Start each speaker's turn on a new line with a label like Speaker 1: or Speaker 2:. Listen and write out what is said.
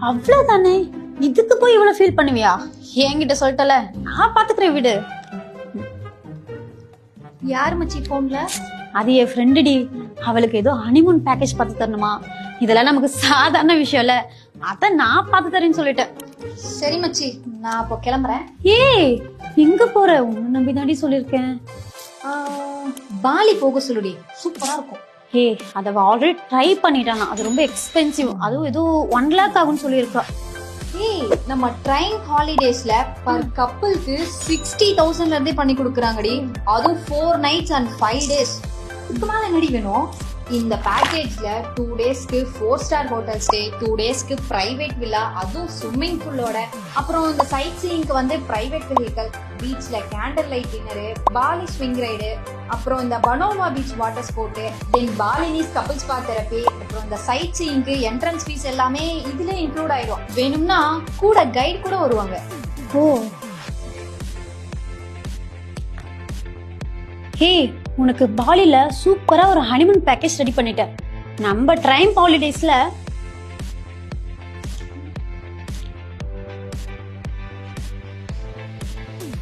Speaker 1: அவ்வளவுதானே, இதுக்கு போய் இவ்வளவு ஃபீல் பண்ணுவியா? என்கிட்ட சொல்லிட்டல, நான் பாத்துக்கிறேன் விடு.
Speaker 2: யார் மச்சி போன்ல?
Speaker 1: அது என் ஃப்ரெண்டுடி. அவளுக்கு ஏதோ ஹனிமூன் பேக்கேஜ் பார்த்து தரணுமா. இதெல்லாம் நமக்கு சாதாரண விஷயம் இல்ல, அத நான் பார்த்து தரேன்னு சொல்லிட்டேன்.
Speaker 2: சரி மச்சி, நான் அப்போ கிளம்புறேன்.
Speaker 1: ஏய், எங்க போற? உன்னை நம்பி தாண்டி சொல்லிருக்கேன்.
Speaker 2: பாலி போக சொல்லுடி, சூப்பரா இருக்கும்.
Speaker 1: ஏ, அத ஆல்ரெடி ட்ரை பண்ணிட்டானா, அது ரொம்ப எக்ஸ்பென்சிவ். அதுவும் ஏதோ 1 lakh ஆகும்னு சொல்லியிருக்கா.
Speaker 2: ஏய், நம்ம ட்ரெயின் ஹாலிடேஸ்ல பர் கப்பலுக்கு 60,000 இருந்தே பண்ணி கொடுக்குறாங்கடி. அதுவும் 4 nights and 5 days. இதுக்கு மேல என்னடி வேணும்? இந்த பேக்கேஜ்ல 2 daysக்கு 4 star ஹோட்டல் ஸ்டே, 2 daysக்கு பிரைவேட் வில்லா, அதுவும் ஸ்விம்மிங் பூலோட. அப்புறம் இந்த சைட் சீயிங்க்கு வந்து பிரைவேட் வெஹிக்கல், பீச்ல candle light dinner, Bali swing ride, அப்புறம் இந்த பனோமா beach water sport, then Balinese couple spa therapy, அப்புறம் இந்த சைட் சீயிங்க்கு என்ட்ரன்ஸ் ஃபீஸ் எல்லாமே இதுல இன்க்ளூட் ஆயிடும். வேணும்னா கூட கைட் கூட வருவாங்க.
Speaker 1: ஓ, ஹே, உனக்கு பாலில சூப்பரா ஒரு ஹனிமூன் பேக்கேஜ் ரெடி பண்ணிட்டேன். நம்ம ட்ரைம் ஹாலிடேஸ்ல